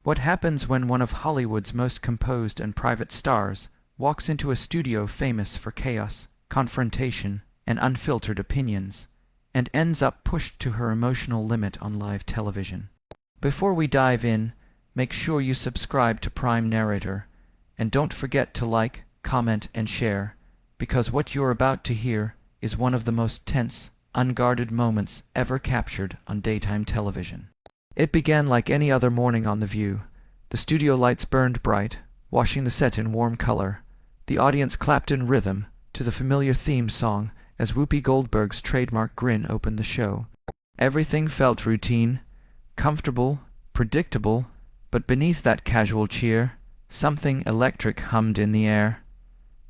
What happens when one of Hollywood's most composed and private stars walks into a studio famous for chaos, confrontation, and unfiltered opinions, and ends up pushed to her emotional limit on live television? Before we dive in, make sure you subscribe to Prime Narrator, and don't forget to like, comment, and share, because what you're about to hear is one of the most tense, unguarded moments ever captured on daytime television. It began like any other morning on The View. The studio lights burned bright, washing the set in warm color. The audience clapped in rhythm to the familiar theme song as Whoopi Goldberg's trademark grin opened the show. Everything felt routine, comfortable, predictable, but beneath that casual cheer, something electric hummed in the air.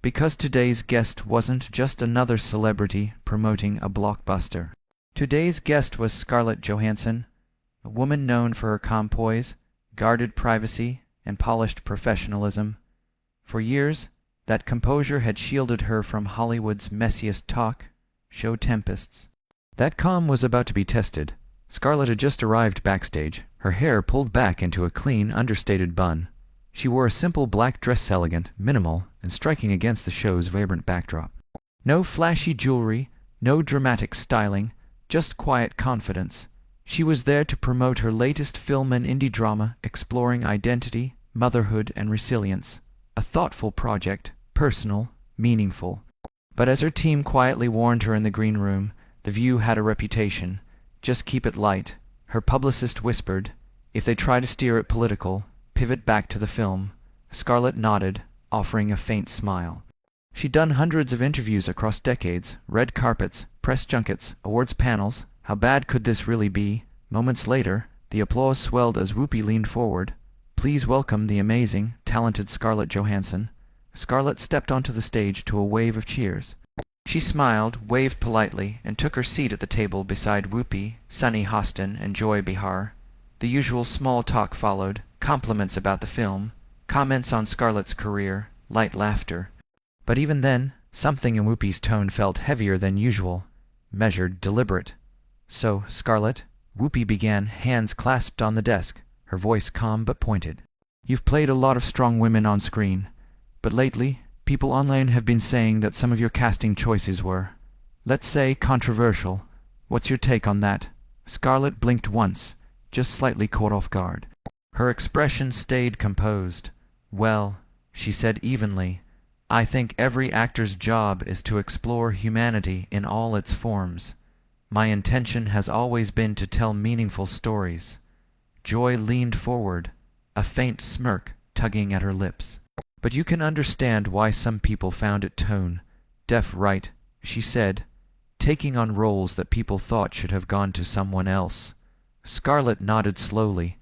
Because today's guest wasn't just another celebrity promoting a blockbuster. Today's guest was Scarlett Johansson, a woman known for her calm poise, guarded privacy, and polished professionalism. For years, that composure had shielded her from Hollywood's messiest talk show tempests. That calm was about to be tested. Scarlett had just arrived backstage, her hair pulled back into a clean, understated bun. She wore a simple black dress, elegant, minimal, and striking against the show's vibrant backdrop. No flashy jewelry, no dramatic styling, just quiet confidence. She was there to promote her latest film and indie drama exploring identity, motherhood, and resilience. A thoughtful project, personal, meaningful. But as her team quietly warned her in the green room, The View had a reputation. Just keep it light, her publicist whispered. If they try to steer it political, pivot back to the film. Scarlett nodded, offering a faint smile. She'd done hundreds of interviews across decades, red carpets, press junkets, awards panels. How bad could this really be? Moments later, the applause swelled as Whoopi leaned forward. Please welcome the amazing, talented Scarlett Johansson. Scarlett stepped onto the stage to a wave of cheers. She smiled, waved politely, and took her seat at the table beside Whoopi, Sunny Hostin, and Joy Behar. The usual small talk followed, compliments about the film, comments on Scarlett's career, light laughter. But even then, something in Whoopi's tone felt heavier than usual, measured, deliberate. So, Scarlett, Whoopi began, hands clasped on the desk, her voice calm but pointed. You've played a lot of strong women on screen, but lately, people online have been saying that some of your casting choices were, let's say, controversial. What's your take on that? Scarlett blinked once, just slightly caught off guard. Her expression stayed composed. Well, she said evenly, I think every actor's job is to explore humanity in all its forms. My intention has always been to tell meaningful stories. Joy leaned forward, a faint smirk tugging at her lips. But you can understand why some people found it tone-deaf, right? She said, taking on roles that people thought should have gone to someone else. Scarlett nodded slowly.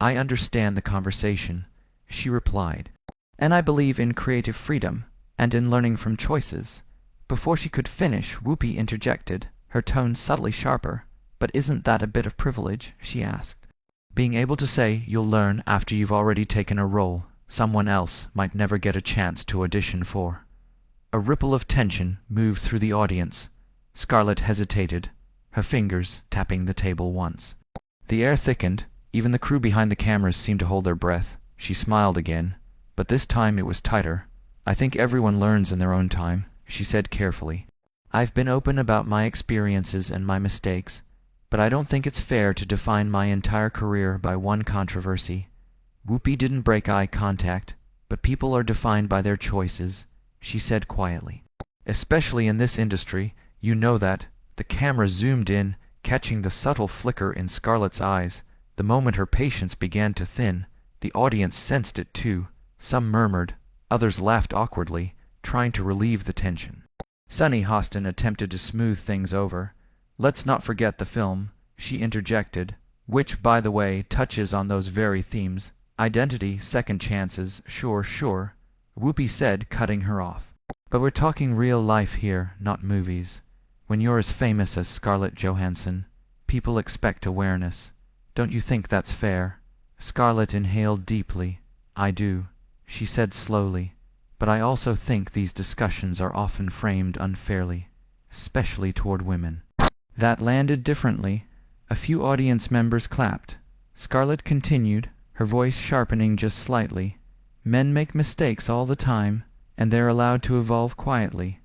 I understand the conversation, she replied. And I believe in creative freedom, and in learning from choices. Before she could finish, Whoopi interjected, her tone subtly sharper. But isn't that a bit of privilege? She asked. Being able to say you'll learn after you've already taken a role someone else might never get a chance to audition for. A ripple of tension moved through the audience. Scarlett hesitated, her fingers tapping the table once. The air thickened. Even the crew behind the cameras seemed to hold their breath. She smiled again, but this time it was tighter. I think everyone learns in their own time, she said carefully. I've been open about my experiences and my mistakes, but I don't think it's fair to define my entire career by one controversy. Whoopi didn't break eye contact, but people are defined by their choices, she said quietly. Especially in this industry, you know that. The camera zoomed in, catching the subtle flicker in Scarlett's eyes. The moment her patience began to thin, the audience sensed it too. Some murmured, others laughed awkwardly, trying to relieve the tension. Sunny Hostin attempted to smooth things over. Let's not forget the film, she interjected, which, by the way, touches on those very themes. Identity, second chances, sure, Whoopi said, cutting her off. But we're talking real life here, not movies. When you're as famous as Scarlett Johansson, people expect awareness. Don't you think that's fair? Scarlett inhaled deeply. I do, she said slowly, but I also think these discussions are often framed unfairly, especially toward women. That landed differently. A few audience members clapped. Scarlett continued, her voice sharpening just slightly. Men make mistakes all the time, and they're allowed to evolve quietly.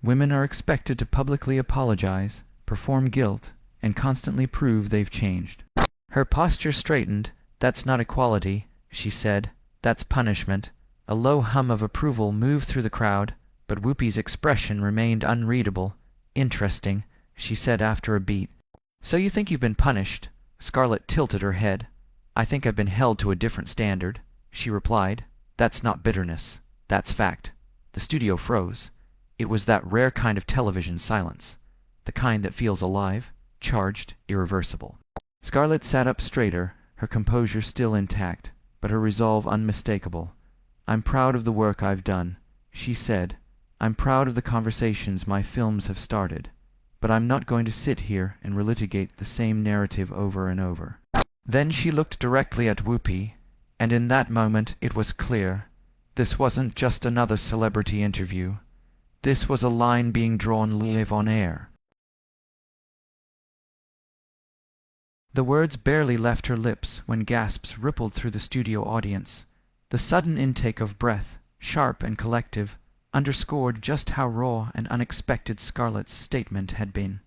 Women are expected to publicly apologize, perform guilt, and constantly prove they've changed. Her posture straightened. That's not equality, she said. That's punishment. A low hum of approval moved through the crowd, but Whoopi's expression remained unreadable. Interesting, she said after a beat. So you think you've been punished? Scarlett tilted her head. I think I've been held to a different standard, she replied. That's not bitterness. That's fact. The studio froze. It was that rare kind of television silence, the kind that feels alive, charged, irreversible. Scarlett sat up straighter, her composure still intact, but her resolve unmistakable. I'm proud of the work I've done, she said. I'm proud of the conversations my films have started, but I'm not going to sit here and relitigate the same narrative over and over. Then she looked directly at Whoopi, and in that moment it was clear. This wasn't just another celebrity interview. This was a line being drawn live on air. The words barely left her lips when gasps rippled through the studio audience. The sudden intake of breath, sharp and collective, underscored just how raw and unexpected Scarlett's statement had been.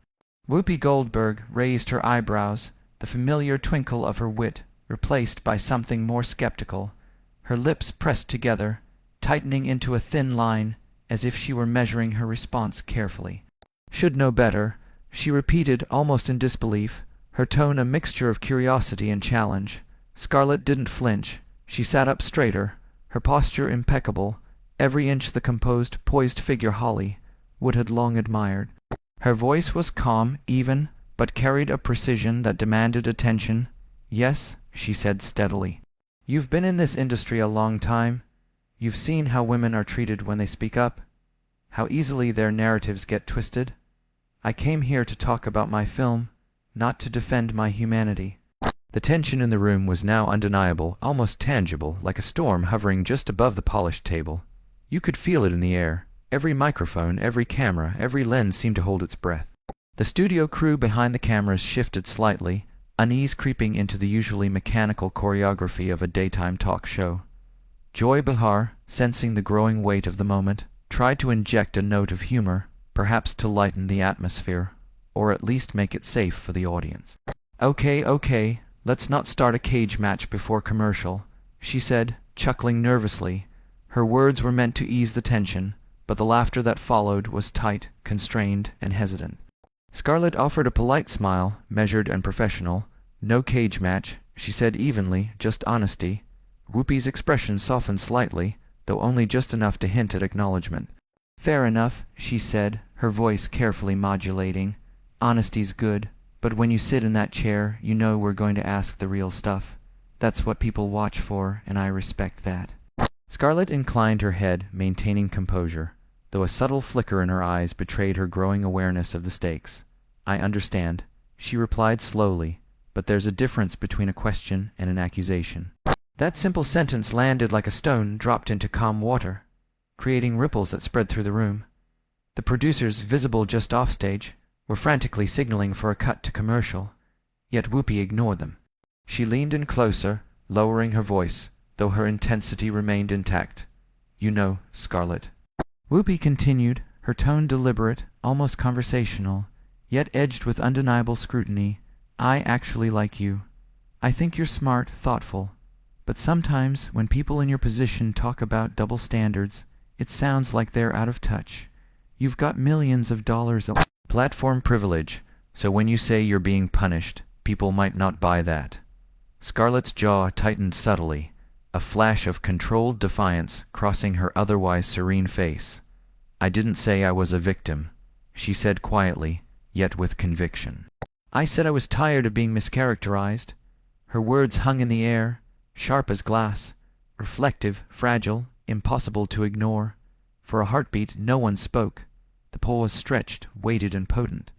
Whoopi Goldberg raised her eyebrows, the familiar twinkle of her wit replaced by something more skeptical. Her lips pressed together, tightening into a thin line, as if she were measuring her response carefully. Should know better, she repeated almost in disbelief, her tone a mixture of curiosity and challenge. Scarlett didn't flinch. She sat up straighter, her posture impeccable, every inch the composed, poised figure Holly would had long admired. Her voice was calm, even, but carried a precision that demanded attention. Yes, she said steadily. You've been in this industry a long time. You've seen how women are treated when they speak up, how easily their narratives get twisted. I came here to talk about my film, not to defend my humanity. The tension in the room was now undeniable, almost tangible, like a storm hovering just above the polished table. You could feel it in the air. Every microphone, every camera, every lens seemed to hold its breath. The studio crew behind the cameras shifted slightly, unease creeping into the usually mechanical choreography of a daytime talk show. Joy Behar, sensing the growing weight of the moment, tried to inject a note of humor, perhaps to lighten the atmosphere, or at least make it safe for the audience. Okay, let's not start a cage match before commercial, she said, chuckling nervously. Her words were meant to ease the tension, but the laughter that followed was tight, constrained, and hesitant. Scarlett offered a polite smile, measured and professional. No cage match, she said evenly, just honesty. Whoopi's expression softened slightly, though only just enough to hint at acknowledgement. Fair enough, she said, her voice carefully modulating. Honesty's good, but when you sit in that chair, you know we're going to ask the real stuff. That's what people watch for, and I respect that. Scarlett inclined her head, maintaining composure, though a subtle flicker in her eyes betrayed her growing awareness of the stakes. I understand, she replied slowly, but there's a difference between a question and an accusation. That simple sentence landed like a stone dropped into calm water, creating ripples that spread through the room. The producers, visible just offstage, were frantically signaling for a cut to commercial, yet Whoopi ignored them. She leaned in closer, lowering her voice, though her intensity remained intact. You know, Scarlett. Whoopi continued, her tone deliberate, almost conversational, yet edged with undeniable scrutiny. I actually like you. I think you're smart, thoughtful. But sometimes, when people in your position talk about double standards, it sounds like they're out of touch. You've got millions of dollars of platform privilege, so when you say you're being punished, people might not buy that. Scarlett's jaw tightened subtly, a flash of controlled defiance crossing her otherwise serene face. I didn't say I was a victim, she said quietly, yet with conviction. I said I was tired of being mischaracterized. Her words hung in the air, sharp as glass, reflective, fragile, impossible to ignore. For a heartbeat, no one spoke. The pause stretched, weighted and potent.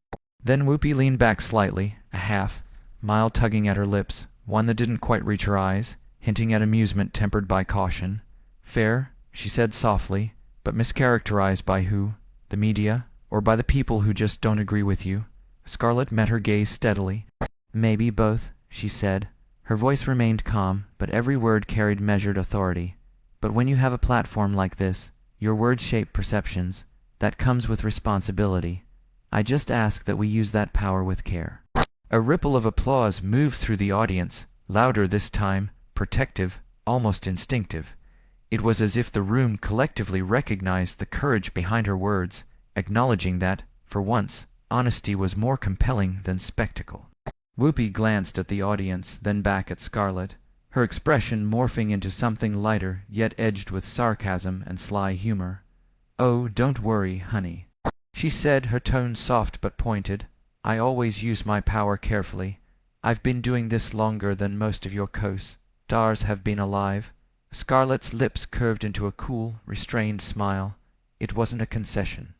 Then Whoopi leaned back slightly, a half, mile tugging at her lips, one that didn't quite reach her eyes, hinting at amusement tempered by caution. Fair, she said softly, but mischaracterized by who? The media, or by the people who just don't agree with you? Scarlett met her gaze steadily. Maybe both, she said, Her voice remained calm, but every word carried measured authority. "But when you have a platform like this, your words shape perceptions. That comes with responsibility. I just ask that we use that power with care." A ripple of applause moved through the audience, louder this time, protective, almost instinctive. It was as if the room collectively recognized the courage behind her words, acknowledging that, for once, honesty was more compelling than spectacle. Whoopi glanced at the audience, then back at Scarlett, her expression morphing into something lighter, yet edged with sarcasm and sly humor. "Oh, don't worry, honey," she said, her tone soft but pointed. "I always use my power carefully. I've been doing this longer than most of your co-stars have been alive." Scarlett's lips curved into a cool, restrained smile. It wasn't a concession.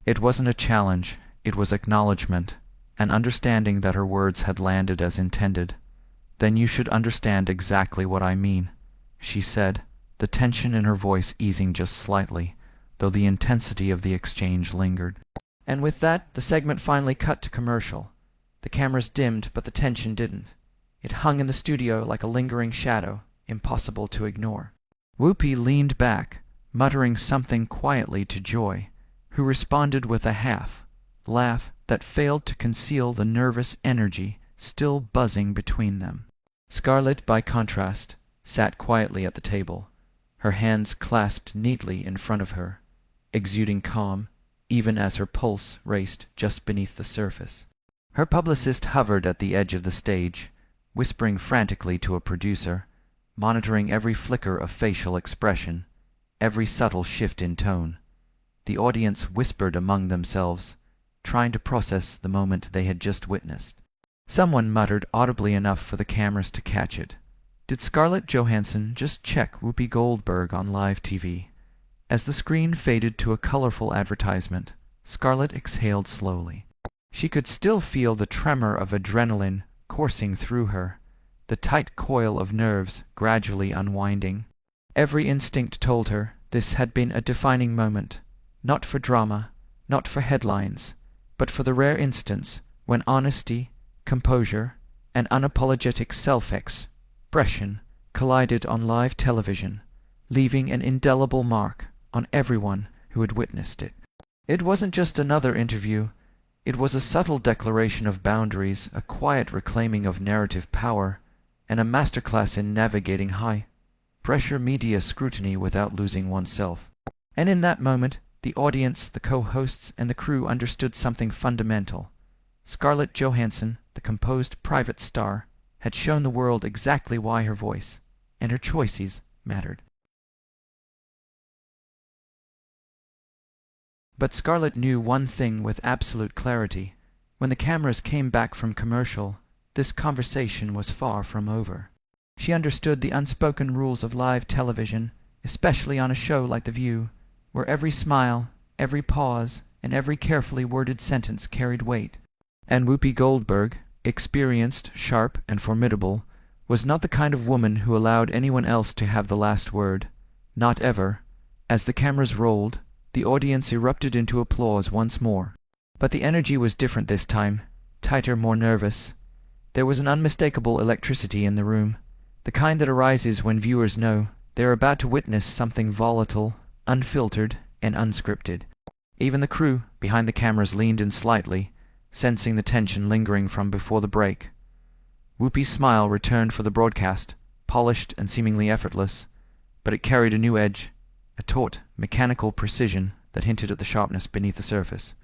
It wasn't a challenge. It was acknowledgement, an understanding that her words had landed as intended. "Then you should understand exactly what I mean," she said, the tension in her voice easing just slightly, though the intensity of the exchange lingered. And with that, the segment finally cut to commercial. The cameras dimmed, but the tension didn't. It hung in the studio like a lingering shadow, impossible to ignore. Whoopi leaned back, muttering something quietly to Joy, who responded with a half-laugh that failed to conceal the nervous energy still buzzing between them. Scarlett, by contrast, sat quietly at the table, her hands clasped neatly in front of her, exuding calm, even as her pulse raced just beneath the surface. Her publicist hovered at the edge of the stage, whispering frantically to a producer, monitoring every flicker of facial expression, every subtle shift in tone. The audience whispered among themselves, trying to process the moment they had just witnessed. Someone muttered audibly enough for the cameras to catch it. Did Scarlett Johansson just check Whoopi Goldberg on live TV? As the screen faded to a colorful advertisement, Scarlett exhaled slowly. She could still feel the tremor of adrenaline coursing through her, the tight coil of nerves gradually unwinding. Every instinct told her this had been a defining moment, not for drama, not for headlines, but for the rare instance when honesty, composure, and unapologetic self-expression collided on live television, leaving an indelible mark on everyone who had witnessed it. It wasn't just another interview. It was a subtle declaration of boundaries, a quiet reclaiming of narrative power, and a masterclass in navigating high-pressure media scrutiny without losing oneself. And in that moment, the audience, the co-hosts, and the crew understood something fundamental. Scarlett Johansson, the composed private star, had shown the world exactly why her voice and her choices mattered. But Scarlett knew one thing with absolute clarity. When the cameras came back from commercial, this conversation was far from over. She understood the unspoken rules of live television, especially on a show like The View, where every smile, every pause, and every carefully worded sentence carried weight. And Whoopi Goldberg, experienced, sharp, and formidable, was not the kind of woman who allowed anyone else to have the last word. Not ever. As the cameras rolled, the audience erupted into applause once more. But the energy was different this time, tighter, more nervous. There was an unmistakable electricity in the room, the kind that arises when viewers know they are about to witness something volatile, unfiltered, and unscripted. Even the crew behind the cameras leaned in slightly, sensing the tension lingering from before the break. Whoopi's smile returned for the broadcast, polished and seemingly effortless, but it carried a new edge, a taut, mechanical precision that hinted at the sharpness beneath the surface.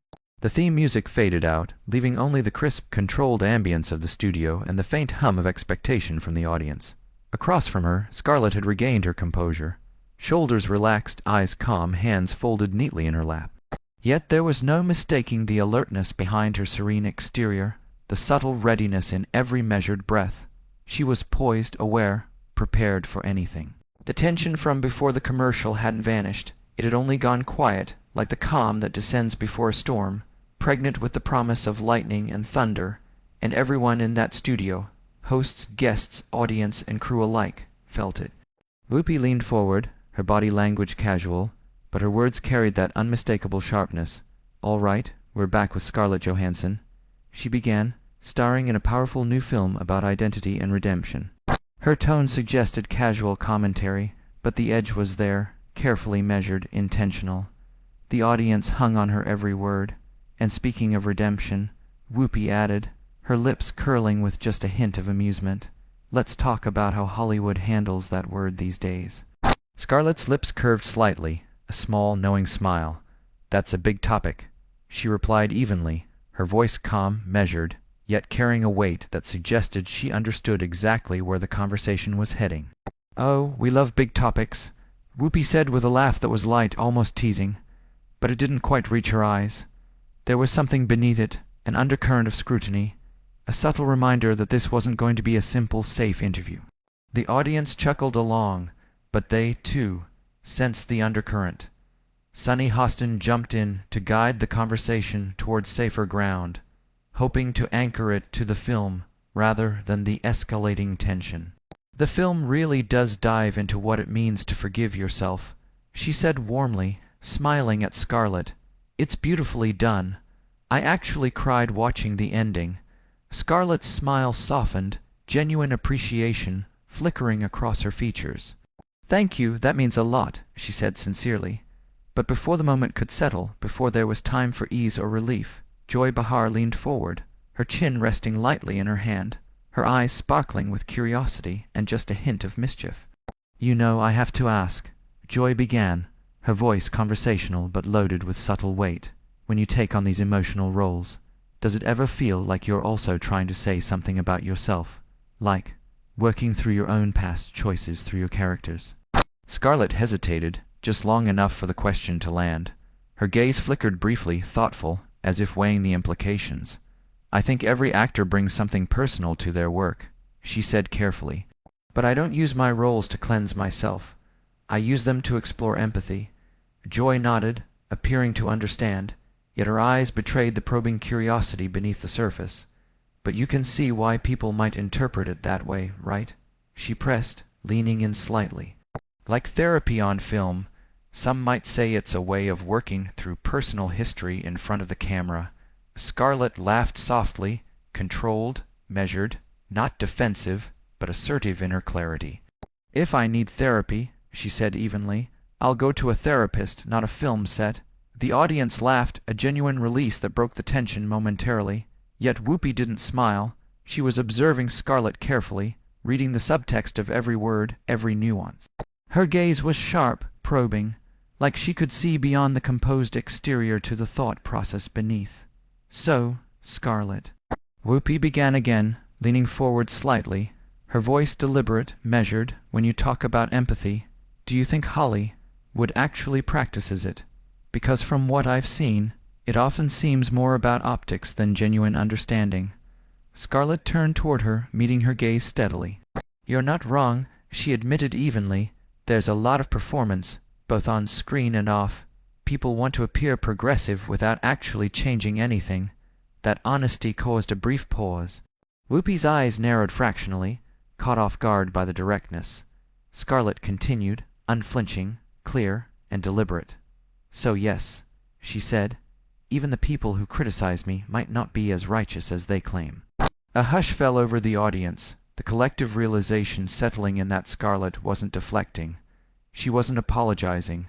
The theme music faded out, leaving only the crisp, controlled ambience of the studio and the faint hum of expectation from the audience. Across from her, Scarlett had regained her composure. Shoulders relaxed, eyes calm, hands folded neatly in her lap. Yet there was no mistaking the alertness behind her serene exterior, the subtle readiness in every measured breath. She was poised, aware, prepared for anything. The tension from before the commercial hadn't vanished. It had only gone quiet, like the calm that descends before a storm, pregnant with the promise of lightning and thunder, and everyone in that studio, hosts, guests, audience, and crew alike, felt it. Whoopi leaned forward, her body language casual, but her words carried that unmistakable sharpness. "All right, we're back with Scarlett Johansson," she began, starring in a powerful new film about identity and redemption. Her tone suggested casual commentary, but the edge was there, carefully measured, intentional. The audience hung on her every word. And speaking of redemption, Whoopi added, her lips curling with just a hint of amusement, let's talk about how Hollywood handles that word these days. Scarlett's lips curved slightly, a small, knowing smile. That's a big topic, she replied evenly, her voice calm, measured, yet carrying a weight that suggested she understood exactly where the conversation was heading. Oh, we love big topics, Whoopi said with a laugh that was light, almost teasing, but it didn't quite reach her eyes. There was something beneath it, an undercurrent of scrutiny, a subtle reminder that this wasn't going to be a simple, safe interview. The audience chuckled along, but they, too, sensed the undercurrent. Sunny Hostin jumped in to guide the conversation towards safer ground, hoping to anchor it to the film rather than the escalating tension. The film really does dive into what it means to forgive yourself, she said warmly, smiling at Scarlett. It's beautifully done. I actually cried watching the ending. Scarlett's smile softened, genuine appreciation flickering across her features. Thank you, that means a lot, she said sincerely. But before the moment could settle, before there was time for ease or relief, Joy Behar leaned forward, her chin resting lightly in her hand, her eyes sparkling with curiosity and just a hint of mischief. You know, I have to ask, Joy began, her voice conversational but loaded with subtle weight. When you take on these emotional roles, does it ever feel like you're also trying to say something about yourself? Like working through your own past choices through your characters? Scarlett hesitated, just long enough for the question to land. Her gaze flickered briefly, thoughtful, as if weighing the implications. I think every actor brings something personal to their work, she said carefully. But I don't use my roles to cleanse myself. I use them to explore empathy. Joy nodded, appearing to understand, yet her eyes betrayed the probing curiosity beneath the surface. But you can see why people might interpret it that way, right? She pressed, leaning in slightly. Like therapy on film, some might say it's a way of working through personal history in front of the camera. Scarlett laughed softly, controlled, measured, not defensive, but assertive in her clarity. If I need therapy, she said evenly, I'll go to a therapist, not a film set. The audience laughed, a genuine release that broke the tension momentarily. Yet Whoopi didn't smile. She was observing Scarlett carefully, reading the subtext of every word, every nuance. Her gaze was sharp, probing, like she could see beyond the composed exterior to the thought process beneath. So, Scarlett. Whoopi began again, leaning forward slightly, her voice deliberate, measured. When you talk about empathy, do you think Holly would actually practices it? Because from what I've seen, it often seems more about optics than genuine understanding. Scarlett turned toward her, meeting her gaze steadily. You're not wrong, she admitted evenly. There's a lot of performance, both on screen and off. People want to appear progressive without actually changing anything. That honesty caused a brief pause. Whoopi's eyes narrowed fractionally, caught off guard by the directness. Scarlett continued, unflinching, clear, and deliberate. So yes, she said, even the people who criticize me might not be as righteous as they claim. A hush fell over the audience, the collective realization settling in that Scarlett wasn't deflecting. She wasn't apologizing.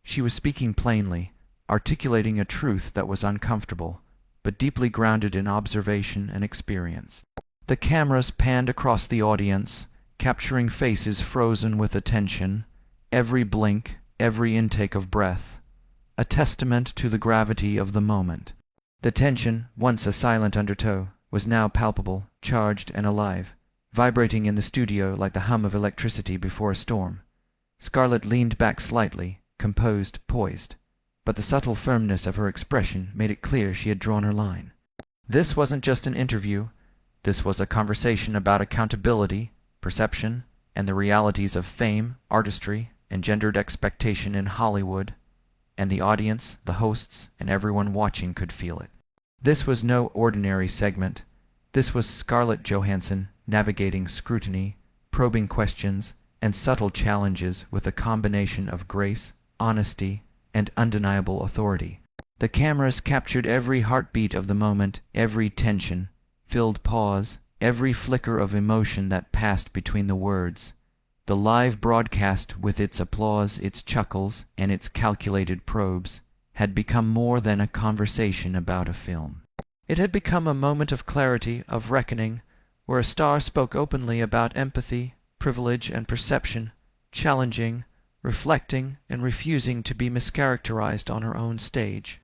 She was speaking plainly, articulating a truth that was uncomfortable, but deeply grounded in observation and experience. The cameras panned across the audience, capturing faces frozen with attention, every blink, every intake of breath, a testament to the gravity of the moment. The tension, once a silent undertow, was now palpable, charged and alive, vibrating in the studio like the hum of electricity before a storm. Scarlett leaned back slightly, composed, poised, but the subtle firmness of her expression made it clear she had drawn her line. This wasn't just an interview. This was a conversation about accountability, perception, and the realities of fame, artistry, and gendered expectation in Hollywood, and the audience, the hosts, and everyone watching could feel it. This was no ordinary segment. This was Scarlett Johansson navigating scrutiny, probing questions, and subtle challenges with a combination of grace, honesty, and undeniable authority. The cameras captured every heartbeat of the moment, every tension, filled pause, every flicker of emotion that passed between the words. The live broadcast, with its applause, its chuckles, and its calculated probes, had become more than a conversation about a film. It had become a moment of clarity, of reckoning, where a star spoke openly about empathy, privilege, and perception, challenging, reflecting, and refusing to be mischaracterized on her own stage.